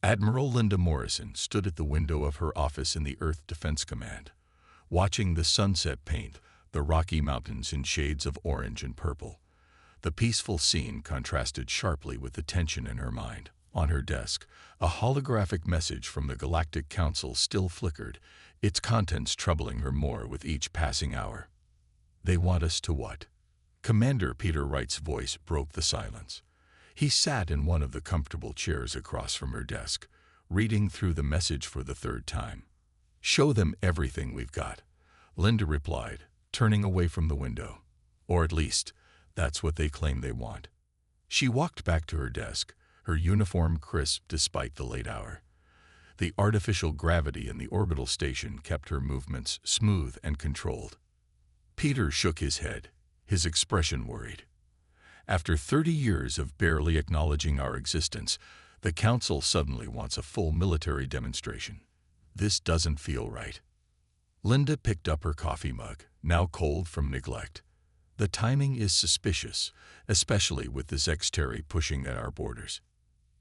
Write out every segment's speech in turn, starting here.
Admiral Linda Morrison stood at the window of her office in the Earth Defense Command, watching the sunset paint the Rocky Mountains in shades of orange and purple. The peaceful scene contrasted sharply with the tension in her mind. On her desk, a holographic message from the Galactic Council still flickered, its contents troubling her more with each passing hour. "They want us to what?" Commander Peter Wright's voice broke the silence. He sat in one of the comfortable chairs across from her desk, reading through the message for the third time. "Show them everything we've got," Linda replied, turning away from the window. "Or at least, that's what they claim they want." She walked back to her desk, her uniform crisp despite the late hour. The artificial gravity in the orbital station kept her movements smooth and controlled. Peter shook his head, his expression worried. "After 30 years of barely acknowledging our existence, the Council suddenly wants a full military demonstration. This doesn't feel right." Linda picked up her coffee mug, now cold from neglect. "The timing is suspicious, especially with the Zexteri pushing at our borders."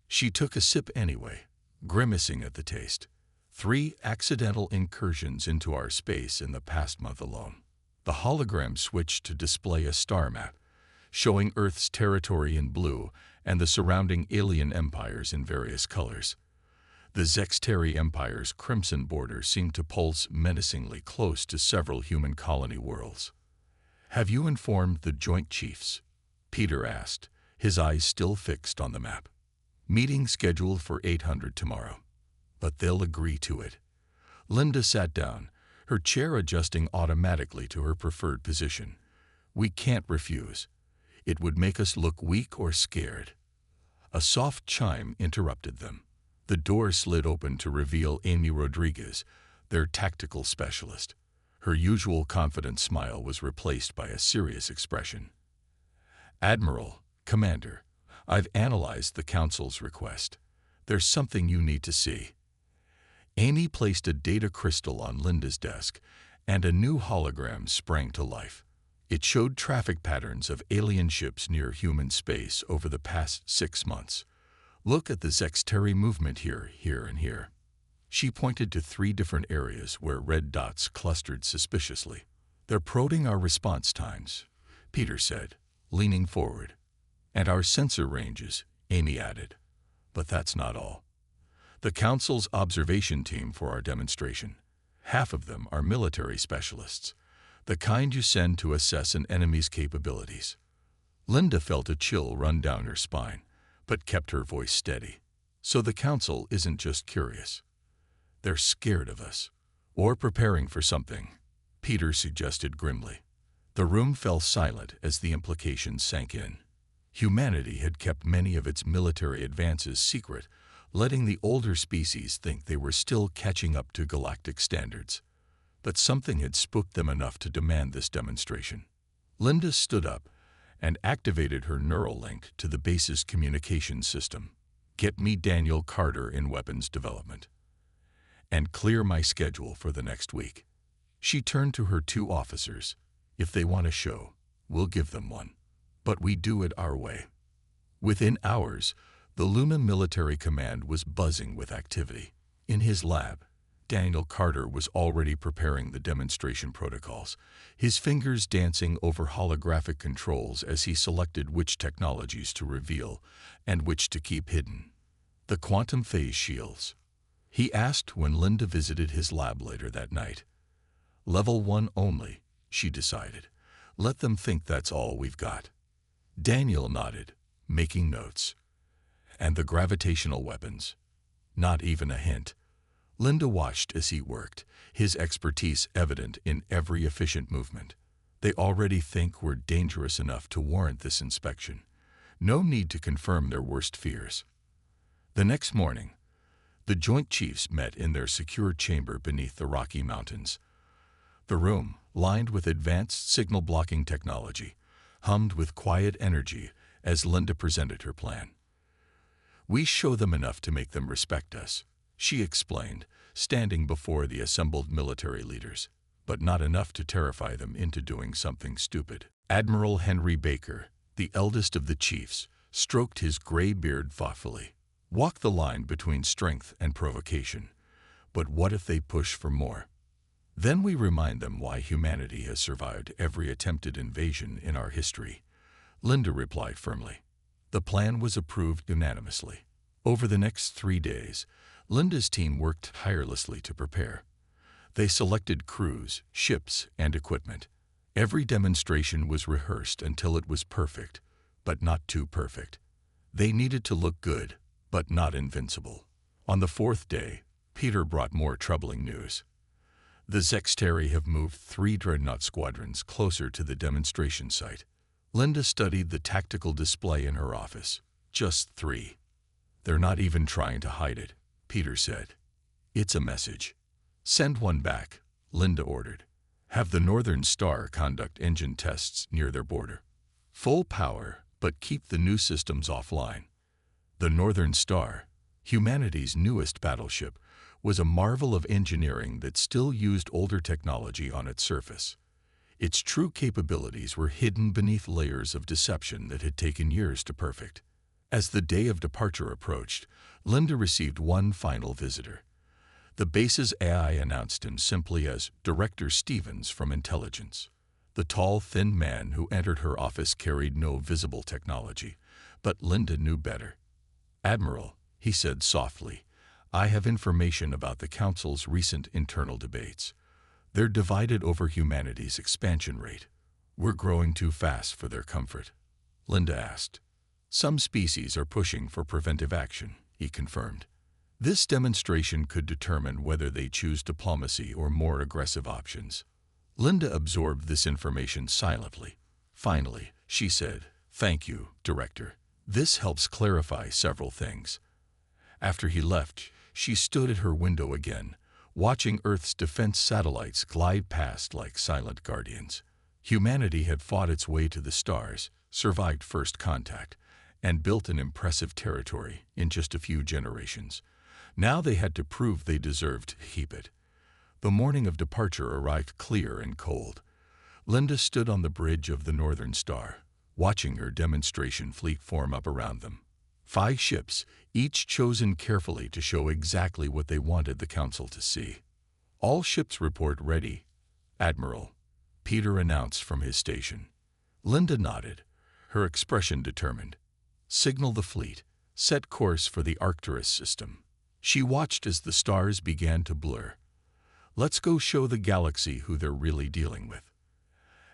She took a sip anyway, grimacing at the taste. 3 accidental incursions into our space in the past month alone. The hologram switched to display a star map, showing Earth's territory in blue and the surrounding alien empires in various colors. The Zexteri Empire's crimson border seemed to pulse menacingly close to several human colony worlds. "Have you informed the Joint Chiefs?" Peter asked, his eyes still fixed on the map. "Meeting scheduled for 800 tomorrow. But they'll agree to it." Linda sat down, her chair adjusting automatically to her preferred position. "We can't refuse. It would make us look weak or scared." A soft chime interrupted them. The door slid open to reveal Amy Rodriguez, their tactical specialist. Her usual confident smile was replaced by a serious expression. "Admiral, Commander, I've analyzed the Council's request. There's something you need to see." Amy placed a data crystal on Linda's desk, and a new hologram sprang to life. It showed traffic patterns of alien ships near human space over the past 6 months. "Look at the Zexteri movement here, and here." She pointed to 3 different areas where red dots clustered suspiciously. "They're probing our response times," Peter said, leaning forward. "And our sensor ranges," Amy added. "But that's not all. The Council's observation team for our demonstration. Half of them are military specialists, the kind you send to assess an enemy's capabilities." Linda felt a chill run down her spine, but kept her voice steady. "So the Council isn't just curious. They're scared of us. Or preparing for something," Peter suggested grimly. The room fell silent as the implications sank in. Humanity had kept many of its military advances secret, letting the older species think they were still catching up to galactic standards. But something had spooked them enough to demand this demonstration. Linda stood up and activated her neural link to the base's communications system. "Get me Daniel Carter in weapons development. And clear my schedule for the next week." She turned to her 2 officers. "If they want a show, we'll give them one. But we do it our way." Within hours, the Luma Military Command was buzzing with activity. In his lab, Daniel Carter was already preparing the demonstration protocols, his fingers dancing over holographic controls as he selected which technologies to reveal and which to keep hidden. "The quantum phase shields?" he asked when Linda visited his lab later that night. "Level 1 only," she decided. "Let them think that's all we've got." Daniel nodded, making notes. "And the gravitational weapons?" "Not even a hint." Linda watched as he worked, his expertise evident in every efficient movement. "They already think we're dangerous enough to warrant this inspection. No need to confirm their worst fears." The next morning, the Joint Chiefs met in their secure chamber beneath the Rocky Mountains. The room, lined with advanced signal-blocking technology, hummed with quiet energy as Linda presented her plan. "We show them enough to make them respect us," she explained, standing before the assembled military leaders, "but not enough to terrify them into doing something stupid." Admiral Henry Baker, the eldest of the chiefs, stroked his gray beard thoughtfully. Walk the line between strength and provocation. But what if they push for more? Then we remind them why humanity has survived every attempted invasion in our history. Linda replied firmly. The plan was approved unanimously. Over the next 3 days, Linda's team worked tirelessly to prepare. They selected crews, ships, and equipment. Every demonstration was rehearsed until it was perfect, but not too perfect. They needed to look good, but not invincible. On the 4th day, Peter brought more troubling news. The Zexteri have moved 3 dreadnought squadrons closer to the demonstration site. Linda studied the tactical display in her office. Just 3. They're not even trying to hide it, Peter said. It's a message. Send one back, Linda ordered. Have the Northern Star conduct engine tests near their border. Full power, but keep the new systems offline. The Northern Star, humanity's newest battleship, was a marvel of engineering that still used older technology on its surface. Its true capabilities were hidden beneath layers of deception that had taken years to perfect. As the day of departure approached, Linda received one final visitor. The base's AI announced him simply as Director Stevens from Intelligence. The tall, thin man who entered her office carried no visible technology, but Linda knew better. Admiral, he said softly, I have information about the Council's recent internal debates. They're divided over humanity's expansion rate. We're growing too fast for their comfort. Linda asked. Some species are pushing for preventive action, he confirmed. This demonstration could determine whether they choose diplomacy or more aggressive options. Linda absorbed this information silently. Finally, she said, Thank you, Director. This helps clarify several things. After he left, she stood at her window again, watching Earth's defense satellites glide past like silent guardians. Humanity had fought its way to the stars, survived first contact, and built an impressive territory in just a few generations. Now they had to prove they deserved to keep it. The morning of departure arrived clear and cold. Linda stood on the bridge of the Northern Star, watching her demonstration fleet form up around them. 5 ships, each chosen carefully to show exactly what they wanted the Council to see. All ships report ready, Admiral, Peter announced from his station. Linda nodded, her expression determined. Signal the fleet, set course for the Arcturus system. She watched as the stars began to blur. Let's go show the galaxy who they're really dealing with.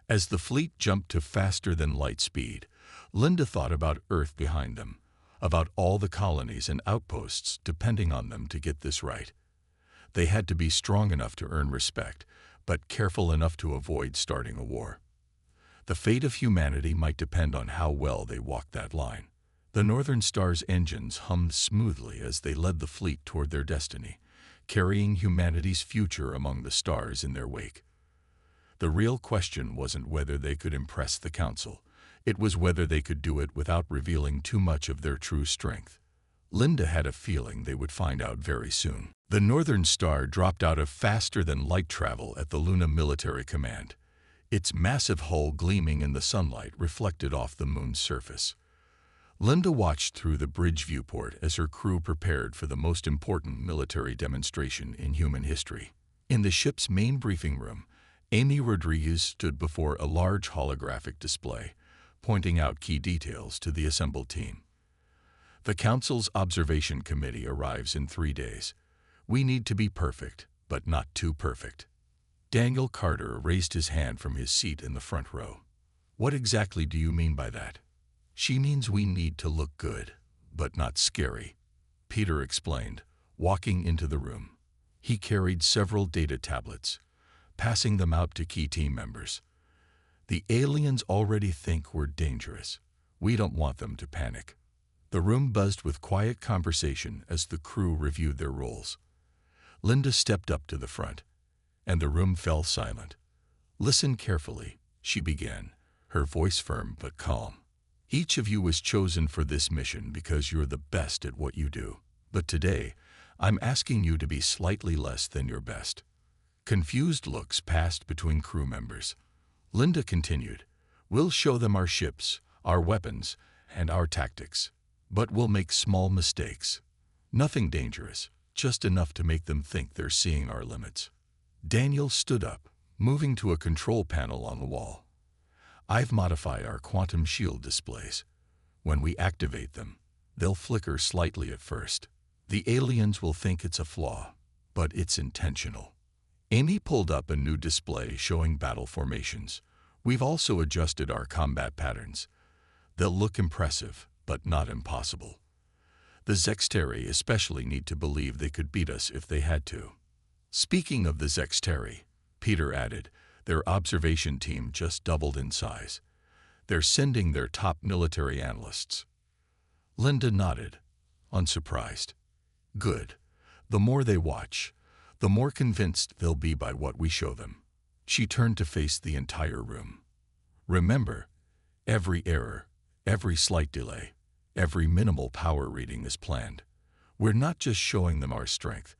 As the fleet jumped to faster-than-light speed, Linda thought about Earth behind them, about all the colonies and outposts depending on them to get this right. They had to be strong enough to earn respect, but careful enough to avoid starting a war. The fate of humanity might depend on how well they walked that line. The Northern Star's engines hummed smoothly as they led the fleet toward their destiny, carrying humanity's future among the stars in their wake. The real question wasn't whether they could impress the Council. It was whether they could do it without revealing too much of their true strength. Linda had a feeling they would find out very soon. The Northern Star dropped out of faster-than-light travel at the Luna Military Command. Its massive hull gleaming in the sunlight reflected off the moon's surface. Linda watched through the bridge viewport as her crew prepared for the most important military demonstration in human history. In the ship's main briefing room, Amy Rodriguez stood before a large holographic display, pointing out key details to the assembled team. The Council's Observation Committee arrives in 3 days. We need to be perfect, but not too perfect. Daniel Carter raised his hand from his seat in the front row. What exactly do you mean by that? She means we need to look good, but not scary, Peter explained, walking into the room. He carried several data tablets, passing them out to key team members. The aliens already think we're dangerous. We don't want them to panic. The room buzzed with quiet conversation as the crew reviewed their roles. Linda stepped up to the front, and the room fell silent. Listen carefully, she began, her voice firm but calm. Each of you was chosen for this mission because you're the best at what you do. But today, I'm asking you to be slightly less than your best. Confused looks passed between crew members. Linda continued, We'll show them our ships, our weapons, and our tactics. But we'll make small mistakes. Nothing dangerous, just enough to make them think they're seeing our limits. Daniel stood up, moving to a control panel on the wall. I've modified our quantum shield displays. When we activate them, they'll flicker slightly at first. The aliens will think it's a flaw, but it's intentional. Amy pulled up a new display showing battle formations. We've also adjusted our combat patterns. They'll look impressive, but not impossible. The Zexteri especially need to believe they could beat us if they had to. Speaking of the Zexteri, Peter added, their observation team just doubled in size. They're sending their top military analysts. Linda nodded, unsurprised. Good. The more they watch, the more convinced they'll be by what we show them. She turned to face the entire room. Remember, every error, every slight delay, every minimal power reading is planned. We're not just showing them our strength,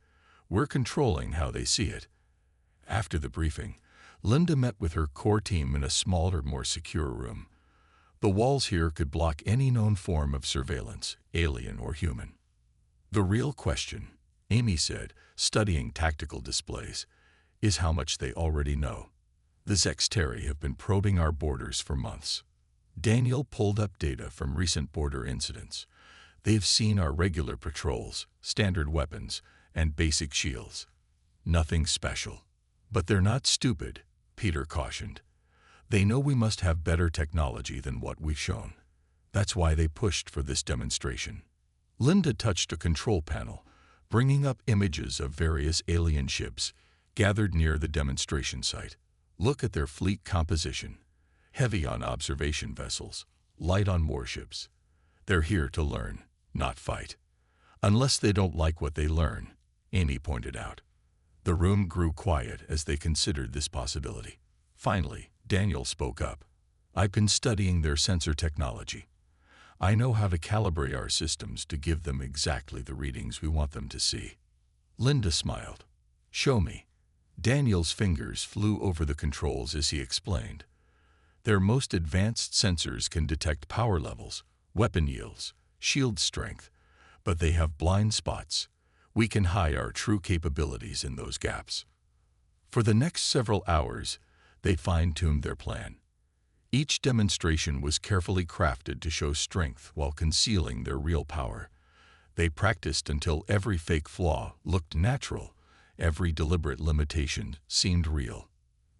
we're controlling how they see it. After the briefing, Linda met with her core team in a smaller, more secure room. The walls here could block any known form of surveillance, alien or human. The real question, Amy said, studying tactical displays, is how much they already know. The Zexteri have been probing our borders for months. Daniel pulled up data from recent border incidents. They've seen our regular patrols, standard weapons, and basic shields. Nothing special. But they're not stupid, Peter cautioned. They know we must have better technology than what we've shown. That's why they pushed for this demonstration. Linda touched a control panel, bringing up images of various alien ships gathered near the demonstration site. Look at their fleet composition. Heavy on observation vessels, light on warships. They're here to learn, not fight. Unless they don't like what they learn, Amy pointed out. The room grew quiet as they considered this possibility. Finally, Daniel spoke up. I've been studying their sensor technology. I know how to calibrate our systems to give them exactly the readings we want them to see. Linda smiled. Show me. Daniel's fingers flew over the controls as he explained. Their most advanced sensors can detect power levels, weapon yields, shield strength, but they have blind spots. We can hide our true capabilities in those gaps. For the next several hours, they fine-tuned their plan. Each demonstration was carefully crafted to show strength while concealing their real power. They practiced until every fake flaw looked natural, every deliberate limitation seemed real.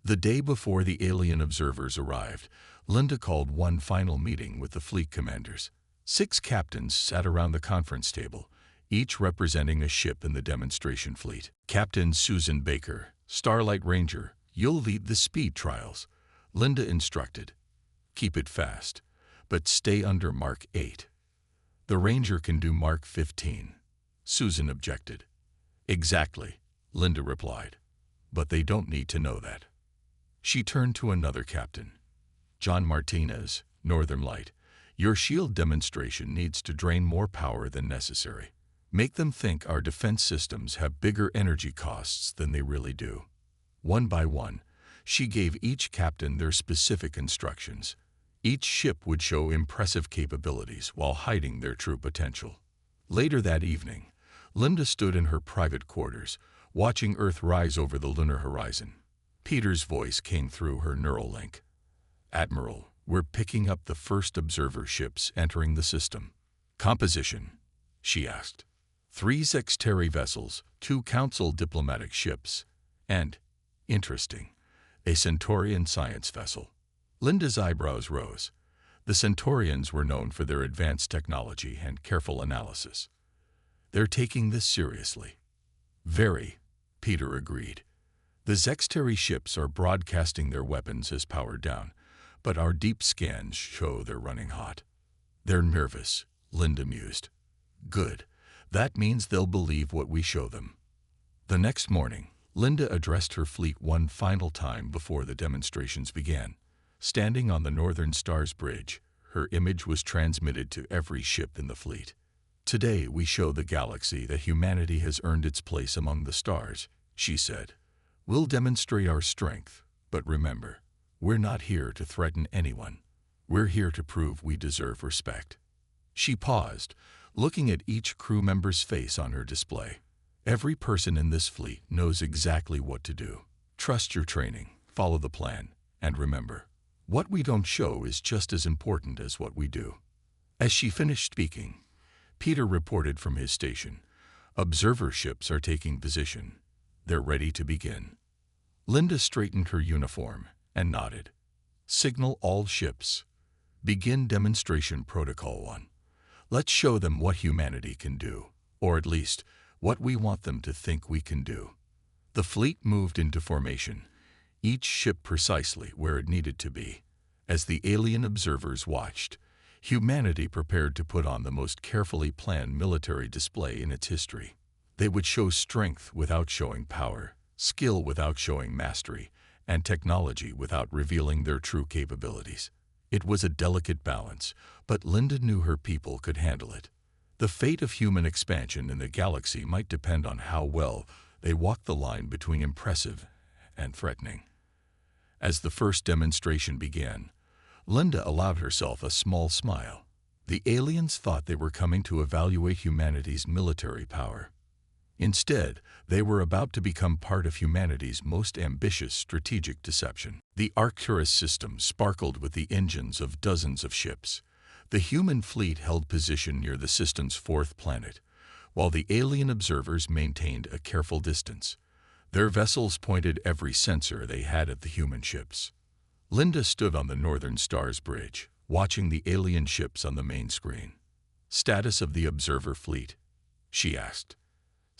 The day before the alien observers arrived, Linda called one final meeting with the fleet commanders. 6 captains sat around the conference table, each representing a ship in the demonstration fleet. Captain Susan Baker, Starlight Ranger, you'll lead the speed trials, Linda instructed. Keep it fast, but stay under Mark 8. The Ranger can do Mark 15, Susan objected. Exactly, Linda replied, but they don't need to know that. She turned to another captain. John Martinez, Northern Light, your shield demonstration needs to drain more power than necessary. Make them think our defense systems have bigger energy costs than they really do. One by one, she gave each captain their specific instructions. Each ship would show impressive capabilities while hiding their true potential. Later that evening, Linda stood in her private quarters, watching Earth rise over the lunar horizon. Peter's voice came through her neural link. Admiral, we're picking up the first observer ships entering the system. Composition, she asked. 3 Zexteri vessels, 2 Council diplomatic ships, and, interesting, a Centaurian science vessel. Linda's eyebrows rose. The Centaurians were known for their advanced technology and careful analysis. They're taking this seriously. Very, Peter agreed. The Zexteri ships are broadcasting their weapons as powered down, but our deep scans show they're running hot. They're nervous, Linda mused. Good. That means they'll believe what we show them. The next morning, Linda addressed her fleet one final time before the demonstrations began. Standing on the Northern Stars Bridge, her image was transmitted to every ship in the fleet. Today we show the galaxy that humanity has earned its place among the stars, she said. We'll demonstrate our strength, but remember, we're not here to threaten anyone. We're here to prove we deserve respect. She paused, looking at each crew member's face on her display. Every person in this fleet knows exactly what to do. Trust your training, follow the plan, and remember, what we don't show is just as important as what we do. As she finished speaking, Peter reported from his station. Observer ships are taking position. They're ready to begin. Linda straightened her uniform and nodded. Signal all ships. Begin demonstration protocol 1. Let's show them what humanity can do, or at least, what we want them to think we can do. The fleet moved into formation, each ship precisely where it needed to be. As the alien observers watched, humanity prepared to put on the most carefully planned military display in its history. They would show strength without showing power, skill without showing mastery, and technology without revealing their true capabilities. It was a delicate balance, but Linda knew her people could handle it. The fate of human expansion in the galaxy might depend on how well they walked the line between impressive and threatening. As the first demonstration began, Linda allowed herself a small smile. The aliens thought they were coming to evaluate humanity's military power. Instead, they were about to become part of humanity's most ambitious strategic deception. The Arcturus system sparkled with the engines of dozens of ships. The human fleet held position near the system's fourth planet, while the alien observers maintained a careful distance. Their vessels pointed every sensor they had at the human ships. Linda stood on the Northern Star's bridge, watching the alien ships on the main screen. Status of the observer fleet, she asked.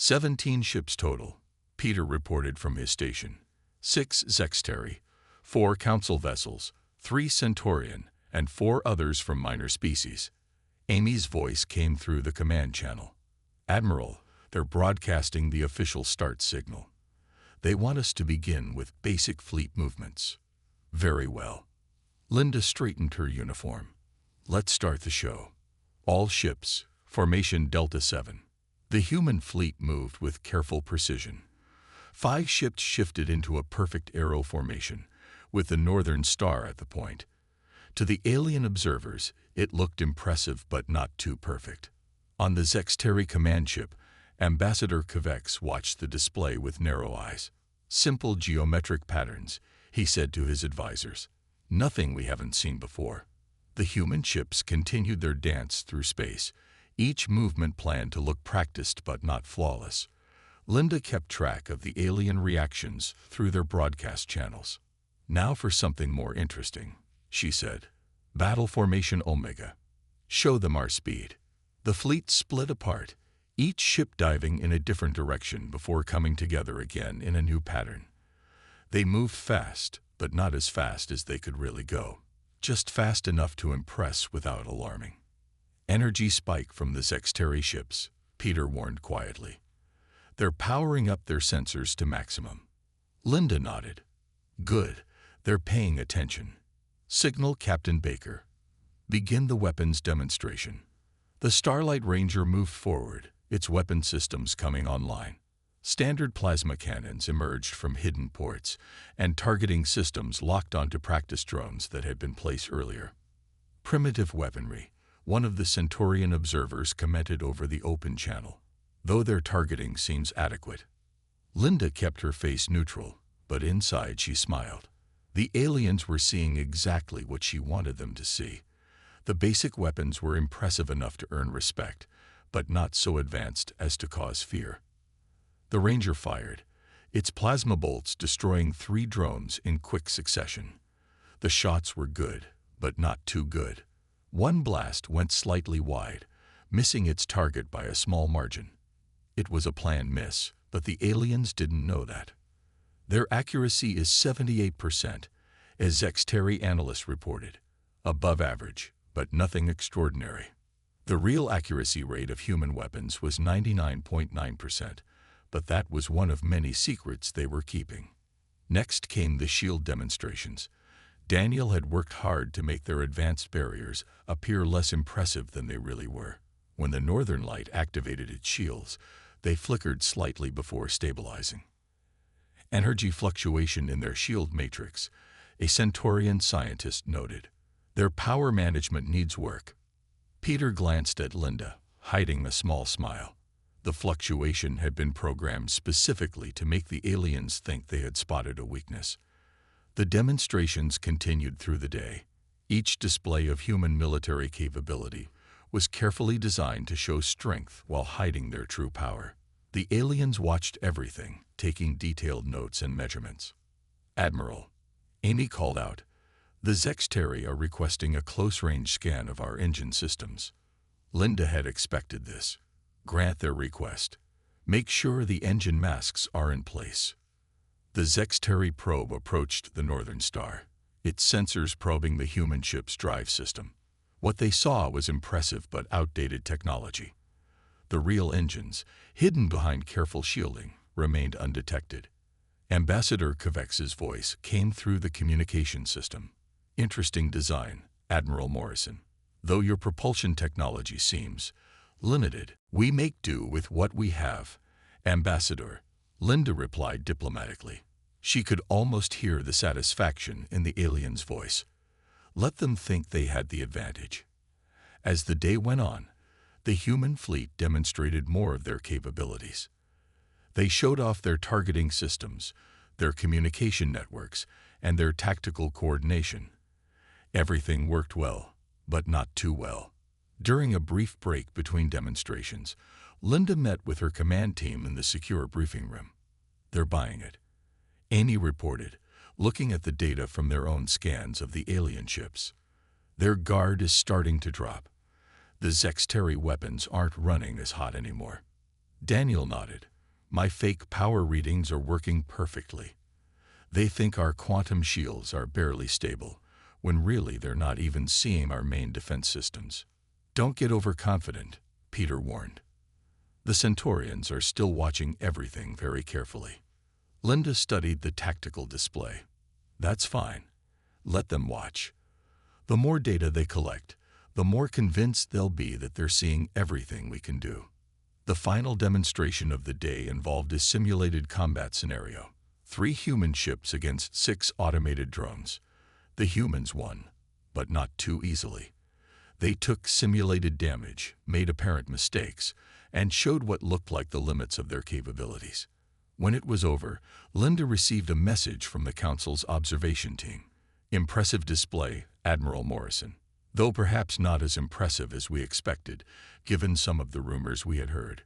17 ships total, Peter reported from his station. 6 Zexteri, 4 Council vessels, 3 Centaurian, and 4 others from minor species. Amy's voice came through the command channel. Admiral, they're broadcasting the official start signal. They want us to begin with basic fleet movements. Very well. Linda straightened her uniform. Let's start the show. All ships, formation Delta 7. The human fleet moved with careful precision. 5 ships shifted into a perfect arrow formation, with the Northern Star at the point. To the alien observers, it looked impressive but not too perfect. On the Zexteri command ship, Ambassador Kavex watched the display with narrow eyes. Simple geometric patterns, he said to his advisors. Nothing we haven't seen before. The human ships continued their dance through space, each movement planned to look practiced but not flawless. Linda kept track of the alien reactions through their broadcast channels. Now for something more interesting, she said. Battle Formation Omega. Show them our speed. The fleet split apart, each ship diving in a different direction before coming together again in a new pattern. They moved fast, but not as fast as they could really go. Just fast enough to impress without alarming. Energy spike from the Zexteri ships, Peter warned quietly. They're powering up their sensors to maximum. Linda nodded. Good, they're paying attention. Signal Captain Baker. Begin the weapons demonstration. The Starlight Ranger moved forward, its weapon systems coming online. Standard plasma cannons emerged from hidden ports, and targeting systems locked onto practice drones that had been placed earlier. Primitive weaponry, one of the Centaurian observers commented over the open channel, though their targeting seems adequate. Linda kept her face neutral, but inside she smiled. The aliens were seeing exactly what she wanted them to see. The basic weapons were impressive enough to earn respect, but not so advanced as to cause fear. The Ranger fired, its plasma bolts destroying 3 drones in quick succession. The shots were good, but not too good. One blast went slightly wide, missing its target by a small margin. It was a planned miss, but the aliens didn't know that. Their accuracy is 78%, as Zexteri analysts reported. Above average, but nothing extraordinary. The real accuracy rate of human weapons was 99.9%, but that was one of many secrets they were keeping. Next came the shield demonstrations. Daniel had worked hard to make their advanced barriers appear less impressive than they really were. When the Northern Light activated its shields, they flickered slightly before stabilizing. Energy fluctuation in their shield matrix, a Centaurian scientist noted. Their power management needs work. Peter glanced at Linda, hiding a small smile. The fluctuation had been programmed specifically to make the aliens think they had spotted a weakness. The demonstrations continued through the day. Each display of human military capability was carefully designed to show strength while hiding their true power. The aliens watched everything, taking detailed notes and measurements. "Admiral," Amy called out, "the Zexteri are requesting a close-range scan of our engine systems." Linda had expected this. "Grant their request. Make sure the engine masks are in place." The Zexteri probe approached the Northern Star, its sensors probing the human ship's drive system. What they saw was impressive but outdated technology. The real engines, hidden behind careful shielding, remained undetected. Ambassador Kovex's voice came through the communication system. "Interesting design, Admiral Morrison. Though your propulsion technology seems limited, we make do with what we have, Ambassador," Linda replied diplomatically. She could almost hear the satisfaction in the alien's voice. Let them think they had the advantage. As the day went on, the human fleet demonstrated more of their capabilities. They showed off their targeting systems, their communication networks, and their tactical coordination. Everything worked well, but not too well. During a brief break between demonstrations, Linda met with her command team in the secure briefing room. "They're buying it," Amy reported, looking at the data from their own scans of the alien ships. "Their guard is starting to drop. The Zexteri weapons aren't running as hot anymore." Daniel nodded. "My fake power readings are working perfectly. They think our quantum shields are barely stable, when really they're not even seeing our main defense systems." "Don't get overconfident," Peter warned. "The Centaurians are still watching everything very carefully." Linda studied the tactical display. "That's fine. Let them watch. The more data they collect, the more convinced they'll be that they're seeing everything we can do." The final demonstration of the day involved a simulated combat scenario. 3 human ships against 6 automated drones. The humans won, but not too easily. They took simulated damage, made apparent mistakes, and showed what looked like the limits of their capabilities. When it was over, Linda received a message from the Council's observation team. "Impressive display, Admiral Morrison. Though perhaps not as impressive as we expected, given some of the rumors we had heard."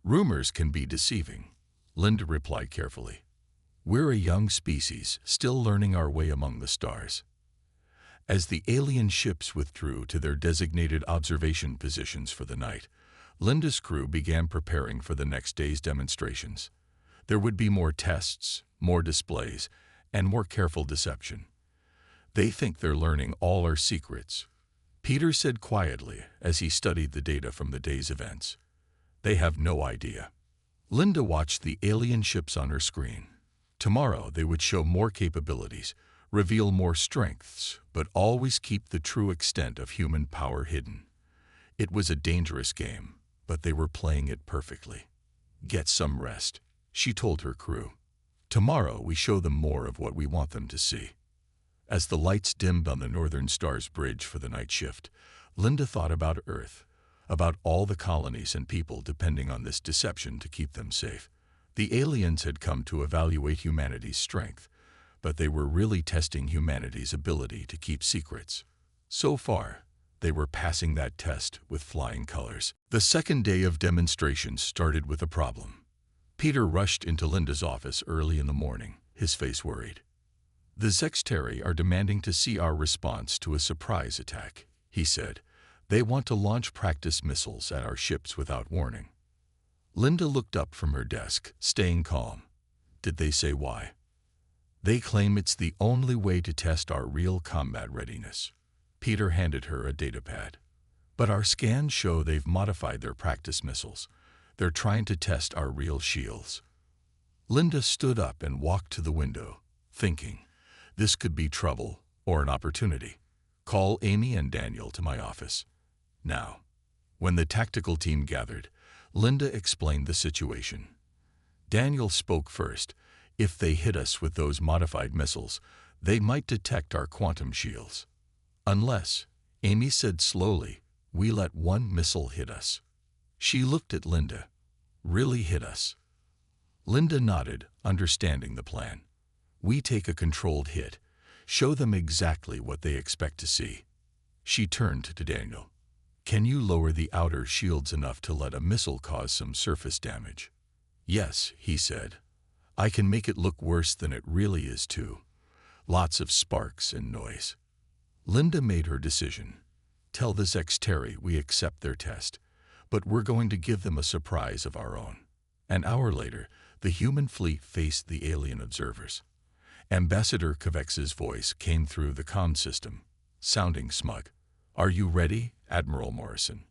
"Rumors can be deceiving," Linda replied carefully. "We're a young species, still learning our way among the stars." As the alien ships withdrew to their designated observation positions for the night, Linda's crew began preparing for the next day's demonstrations. There would be more tests, more displays, and more careful deception. "They think they're learning all our secrets," Peter said quietly as he studied the data from the day's events. "They have no idea." Linda watched the alien ships on her screen. Tomorrow they would show more capabilities, reveal more strengths, but always keep the true extent of human power hidden. It was a dangerous game, but they were playing it perfectly. "Get some rest," she told her crew. "Tomorrow we show them more of what we want them to see." As the lights dimmed on the Northern Star's bridge for the night shift, Linda thought about Earth, about all the colonies and people depending on this deception to keep them safe. The aliens had come to evaluate humanity's strength, but they were really testing humanity's ability to keep secrets. So far, they were passing that test with flying colors. The second day of demonstrations started with a problem. Peter rushed into Linda's office early in the morning, his face worried. "The Zexteri are demanding to see our response to a surprise attack," he said. "They want to launch practice missiles at our ships without warning." Linda looked up from her desk, staying calm. "Did they say why?" "They claim it's the only way to test our real combat readiness." Peter handed her a datapad. "But our scans show they've modified their practice missiles. They're trying to test our real shields." Linda stood up and walked to the window, thinking, this could be trouble or an opportunity. "Call Amy and Daniel to my office now." When the tactical team gathered, Linda explained the situation. Daniel spoke first. "If they hit us with those modified missiles, they might detect our quantum shields. Unless," Amy said slowly, "we let one missile hit us." She looked at Linda. Really hit us. Linda nodded, understanding the plan. We take a controlled hit, show them exactly what they expect to see. She turned to Daniel. Can you lower the outer shields enough to let a missile cause some surface damage? Yes, he said. I can make it look worse than it really is too. Lots of sparks and noise. Linda made her decision. Tell the Zexteri we accept their test, but we're going to give them a surprise of our own. An hour later, the human fleet faced the alien observers. Ambassador Kvex's voice came through the comm system, sounding smug. Are you ready, Admiral Morrison?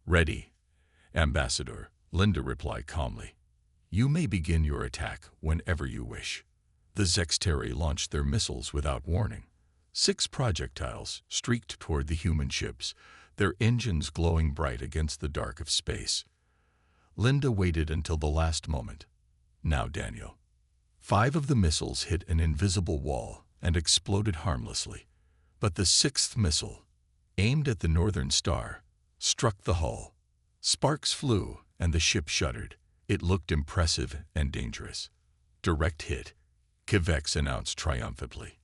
Ready, Ambassador, Linda replied calmly. You may begin your attack whenever you wish. The Zexteri launched their missiles without warning. 6 projectiles streaked toward the human ships, their engines glowing bright against the dark of space. Linda waited until the last moment. Now, Daniel. 5 of the missiles hit an invisible wall and exploded harmlessly. But the 6th missile, aimed at the Northern Star, struck the hull. Sparks flew and the ship shuddered. It looked impressive and dangerous. Direct hit, Kvex announced triumphantly.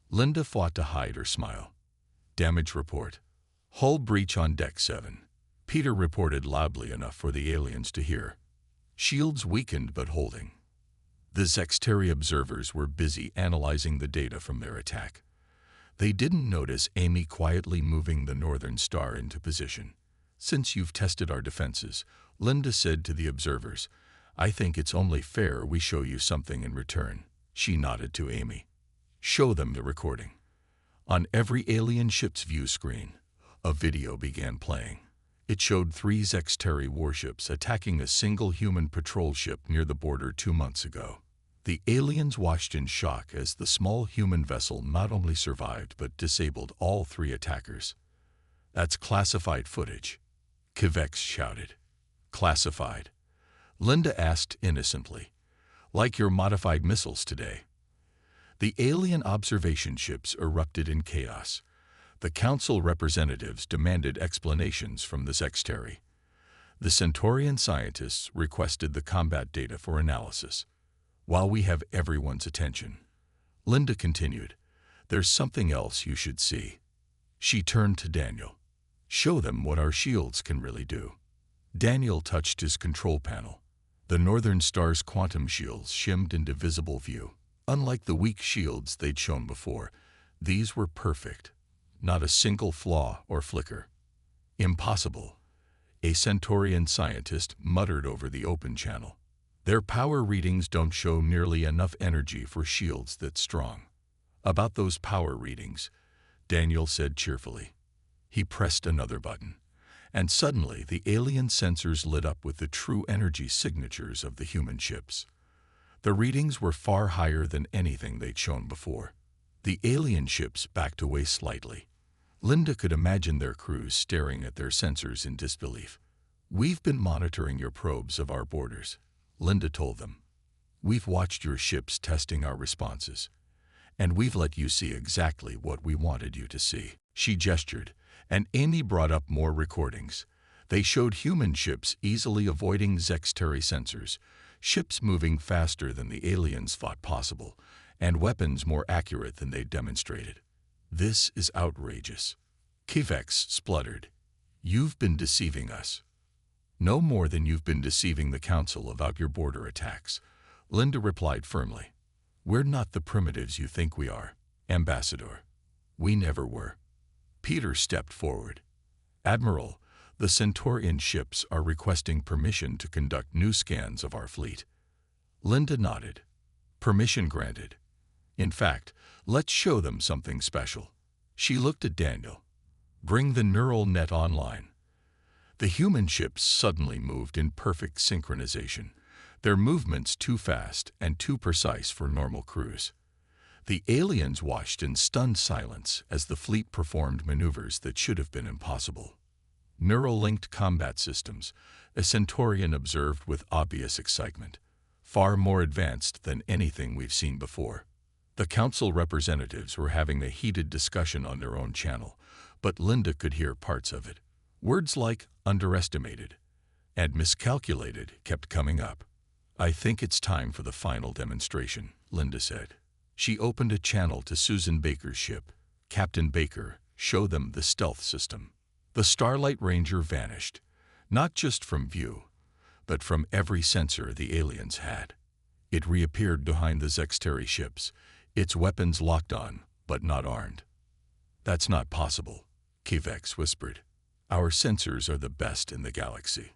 Linda fought to hide her smile. Damage report. Hull breach on Deck 7. Peter reported loudly enough for the aliens to hear. Shields weakened but holding. The Zexteri observers were busy analyzing the data from their attack. They didn't notice Amy quietly moving the Northern Star into position. Since you've tested our defenses, Linda said to the observers, I think it's only fair we show you something in return. She nodded to Amy. Show them the recording. On every alien ship's view screen, a video began playing. It showed 3 Zexteri warships attacking a single human patrol ship near the border 2 months ago. The aliens watched in shock as the small human vessel not only survived but disabled all 3 attackers. That's classified footage, Kvex shouted. Classified? Linda asked innocently. Like your modified missiles today. The alien observation ships erupted in chaos. The council representatives demanded explanations from the Zexteri. The Centaurian scientists requested the combat data for analysis. While we have everyone's attention, Linda continued, there's something else you should see. She turned to Daniel. Show them what our shields can really do. Daniel touched his control panel. The Northern Star's quantum shields shimmed into visible view. Unlike the weak shields they'd shown before, these were perfect. Not a single flaw or flicker. Impossible, a Centaurian scientist muttered over the open channel. Their power readings don't show nearly enough energy for shields that strong. About those power readings, Daniel said cheerfully. He pressed another button, and suddenly the alien sensors lit up with the true energy signatures of the human ships. The readings were far higher than anything they'd shown before. The alien ships backed away slightly. Linda could imagine their crews staring at their sensors in disbelief. We've been monitoring your probes of our borders, Linda told them. We've watched your ships testing our responses, and we've let you see exactly what we wanted you to see. She gestured, and Amy brought up more recordings. They showed human ships easily avoiding Zexteri sensors, ships moving faster than the aliens thought possible, and weapons more accurate than they'd demonstrated. This is outrageous. Kvex spluttered. You've been deceiving us. No more than you've been deceiving the Council about your border attacks, Linda replied firmly. We're not the primitives you think we are, Ambassador. We never were. Peter stepped forward. Admiral, the Centaurian ships are requesting permission to conduct new scans of our fleet. Linda nodded. Permission granted. In fact, let's show them something special. She looked at Daniel. Bring the neural net online. The human ships suddenly moved in perfect synchronization, their movements too fast and too precise for normal crews. The aliens watched in stunned silence as the fleet performed maneuvers that should have been impossible. Neural-linked combat systems, a Centaurian observed with obvious excitement, far more advanced than anything we've seen before. The council representatives were having a heated discussion on their own channel, but Linda could hear parts of it. Words like underestimated, and miscalculated kept coming up. "I think it's time for the final demonstration," Linda said. She opened a channel to Susan Baker's ship. "Captain Baker, show them the stealth system." The Starlight Ranger vanished, not just from view, but from every sensor the aliens had. It reappeared behind the Zexteri ships, its weapons locked on, but not armed. "That's not possible," Kivex whispered. "Our sensors are the best in the galaxy."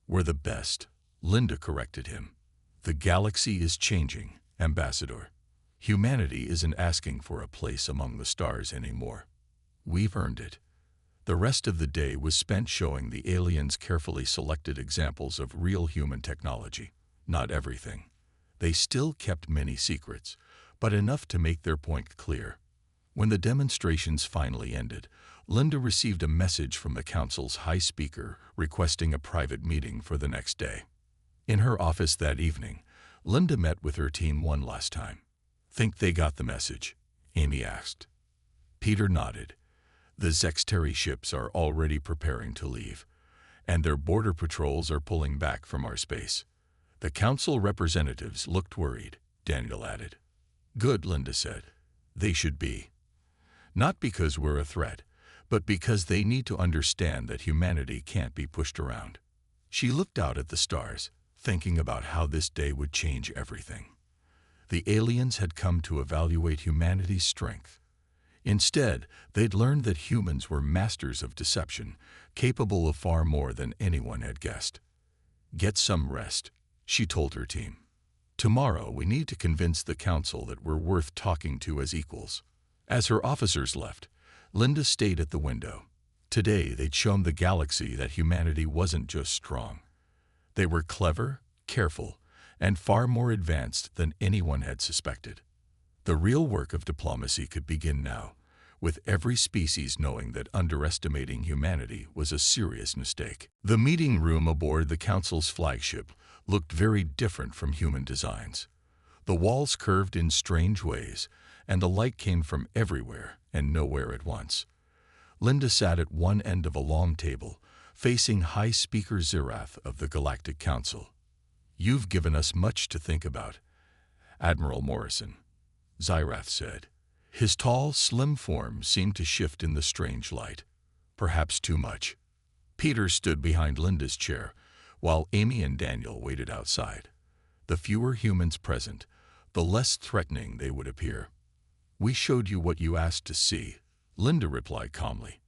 "We're the best," Linda corrected him. "The galaxy is changing, Ambassador. Humanity isn't asking for a place among the stars anymore. We've earned it." The rest of the day was spent showing the aliens carefully selected examples of real human technology. Not everything. They still kept many secrets, but enough to make their point clear. When the demonstrations finally ended, Linda received a message from the Council's high speaker requesting a private meeting for the next day. In her office that evening, Linda met with her team one last time. "Think they got the message?" Amy asked. Peter nodded. "The Zexteri ships are already preparing to leave, and their border patrols are pulling back from our space." The council representatives looked worried, Daniel added. "Good," Linda said. "They should be. Not because we're a threat, but because they need to understand that humanity can't be pushed around." She looked out at the stars, thinking about how this day would change everything. The aliens had come to evaluate humanity's strength. Instead, they'd learned that humans were masters of deception, capable of far more than anyone had guessed. "Get some rest," she told her team. "Tomorrow we need to convince the council that we're worth talking to as equals." As her officers left, Linda stayed at the window. Today they'd shown the galaxy that humanity wasn't just strong. They were clever, careful, and far more advanced than anyone had suspected. The real work of diplomacy could begin now, with every species knowing that underestimating humanity was a serious mistake. The meeting room aboard the Council's flagship looked very different from human designs. The walls curved in strange ways, and the light came from everywhere and nowhere at once. Linda sat at one end of a long table, facing High Speaker Zirath of the Galactic Council. "You've given us much to think about, Admiral Morrison," Zirath said. His tall, slim form seemed to shift in the strange light. Perhaps too much. Peter stood behind Linda's chair, while Amy and Daniel waited outside. The fewer humans present, the less threatening they would appear. "We showed you what you asked to see," Linda replied calmly.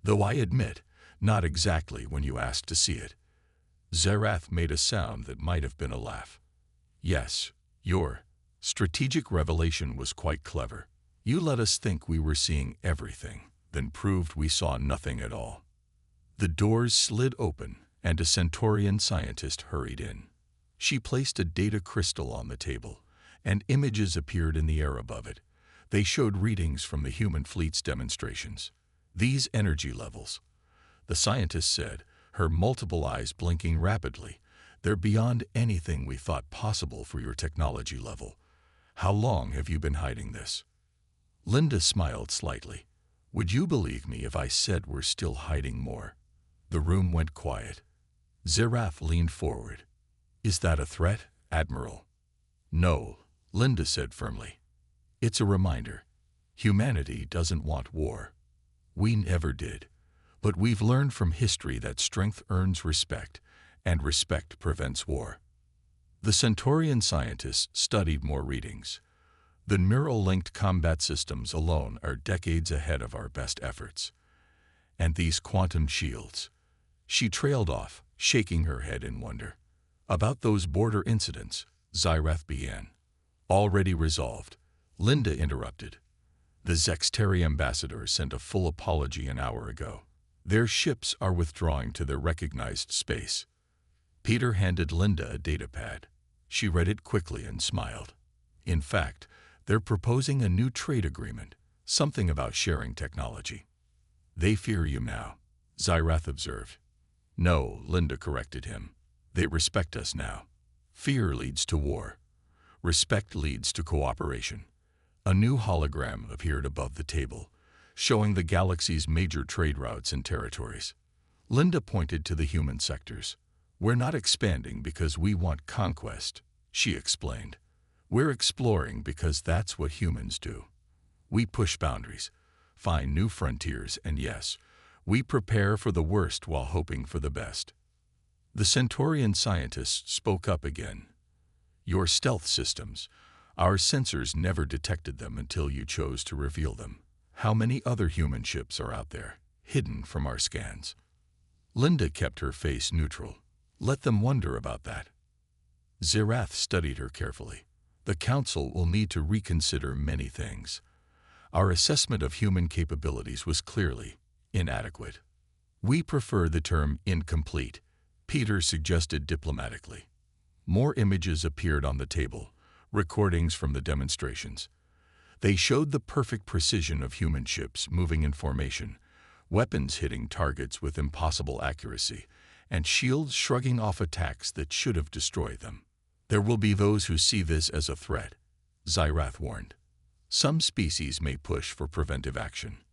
"Though I admit, not exactly when you asked to see it." Zirath made a sound that might have been a laugh. "Yes, your strategic revelation was quite clever. You let us think we were seeing everything, then proved we saw nothing at all." The doors slid open, and a Centaurian scientist hurried in. She placed a data crystal on the table, and images appeared in the air above it. They showed readings from the human fleet's demonstrations. "These energy levels," the scientist said, her multiple eyes blinking rapidly, "they're beyond anything we thought possible for your technology level. How long have you been hiding this?" Linda smiled slightly. "Would you believe me if I said we're still hiding more?" The room went quiet. Zirath leaned forward. "Is that a threat, Admiral?" "No," Linda said firmly. "It's a reminder. Humanity doesn't want war. We never did. But we've learned from history that strength earns respect, and respect prevents war." The Centaurian scientists studied more readings. "The neural-linked combat systems alone are decades ahead of our best efforts. And these quantum shields." She trailed off, shaking her head in wonder. "About those border incidents," Zirath began. "Already resolved," Linda interrupted. "The Zexteri ambassador sent a full apology an hour ago. Their ships are withdrawing to their recognized space." Peter handed Linda a datapad. She read it quickly and smiled. "In fact, they're proposing a new trade agreement, something about sharing technology." "They fear you now," Zirath observed. "No," Linda corrected him. "They respect us now. Fear leads to war. Respect leads to cooperation." A new hologram appeared above the table, showing the galaxy's major trade routes and territories. Linda pointed to the human sectors. "We're not expanding because we want conquest," she explained. "We're exploring because that's what humans do. We push boundaries, find new frontiers, and yes, we prepare for the worst while hoping for the best." The Centaurian scientist spoke up again. "Your stealth systems, our sensors never detected them until you chose to reveal them. How many other human ships are out there, hidden from our scans?" Linda kept her face neutral. "Let them wonder about that." Zirath studied her carefully. "The Council will need to reconsider many things. Our assessment of human capabilities was clearly inadequate." "We prefer the term incomplete," Peter suggested diplomatically. More images appeared on the table, recordings from the demonstrations. They showed the perfect precision of human ships moving in formation, weapons hitting targets with impossible accuracy, and shields shrugging off attacks that should have destroyed them. "There will be those who see this as a threat," Zirath warned. "Some species may push for preventive action."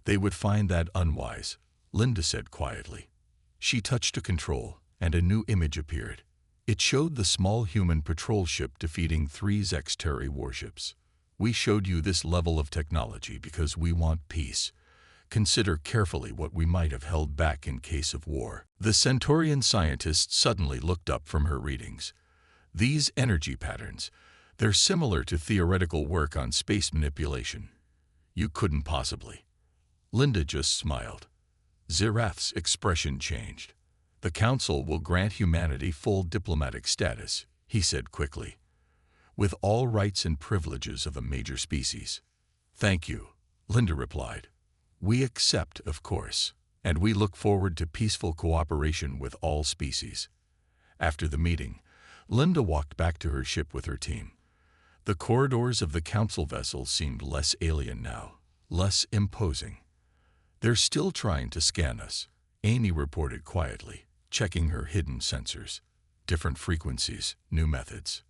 "They would find that unwise," Linda said quietly. She touched a control, and a new image appeared. It showed the small human patrol ship defeating 3 Zexteri warships. "We showed you this level of technology because we want peace. Consider carefully what we might have held back in case of war." The Centaurian scientist suddenly looked up from her readings. "These energy patterns, they're similar to theoretical work on space manipulation. You couldn't possibly." Linda just smiled. Zirath's expression changed. "The Council will grant humanity full diplomatic status," he said quickly, "with all rights and privileges of a major species." "Thank you," Linda replied. "We accept, of course, and we look forward to peaceful cooperation with all species." After the meeting, Linda walked back to her ship with her team. The corridors of the Council vessel seemed less alien now, less imposing. "They're still trying to scan us," Amy reported quietly, checking her hidden sensors. "Different frequencies, new methods."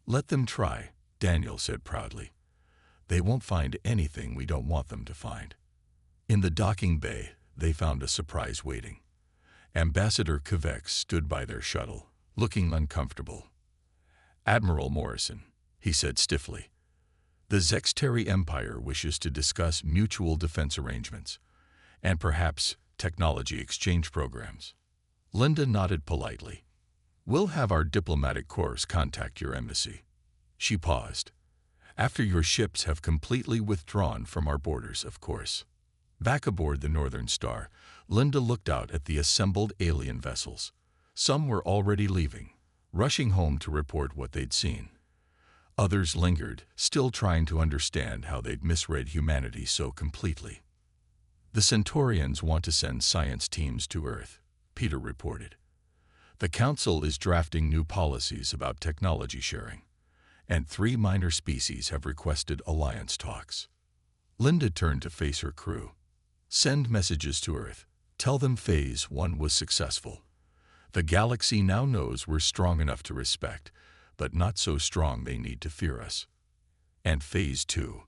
"Let them try," Daniel said proudly. "They won't find anything we don't want them to find." In the docking bay, they found a surprise waiting. Ambassador Kvex stood by their shuttle, looking uncomfortable. "Admiral Morrison," he said stiffly, "the Zexteri Empire wishes to discuss mutual defense arrangements, and perhaps technology exchange programs." Linda nodded politely. "We'll have our diplomatic corps contact your embassy." She paused. "After your ships have completely withdrawn from our borders, of course." Back aboard the Northern Star, Linda looked out at the assembled alien vessels. Some were already leaving, rushing home to report what they'd seen. Others lingered, still trying to understand how they'd misread humanity so completely. "The Centaurians want to send science teams to Earth," Peter reported. "The Council is drafting new policies about technology sharing, and 3 minor species have requested alliance talks." Linda turned to face her crew. "Send messages to Earth. Tell them Phase 1 was successful. The galaxy now knows we're strong enough to respect, but not so strong they need to fear us." "And Phase 2?"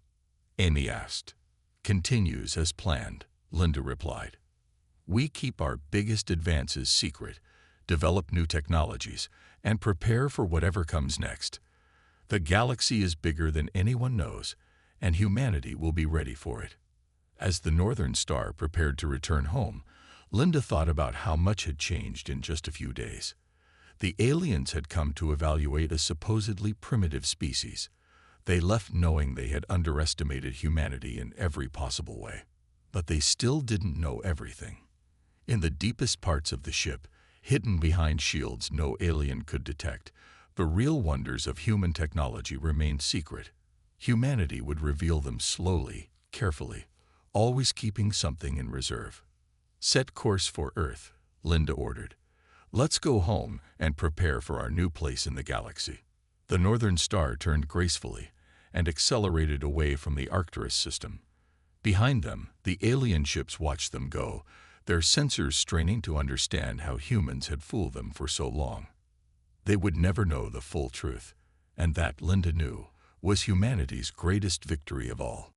Amy asked. "Continues as planned," Linda replied. "We keep our biggest advances secret, develop new technologies, and prepare for whatever comes next. The galaxy is bigger than anyone knows, and humanity will be ready for it." As the Northern Star prepared to return home, Linda thought about how much had changed in just a few days. The aliens had come to evaluate a supposedly primitive species. They left knowing they had underestimated humanity in every possible way. But they still didn't know everything. In the deepest parts of the ship, hidden behind shields no alien could detect, the real wonders of human technology remained secret. Humanity would reveal them slowly, carefully, always keeping something in reserve. "Set course for Earth," Linda ordered. "Let's go home and prepare for our new place in the galaxy." The Northern Star turned gracefully and accelerated away from the Arcturus system. Behind them, the alien ships watched them go, their sensors straining to understand how humans had fooled them for so long. They would never know the full truth, and that, Linda knew, was humanity's greatest victory of all.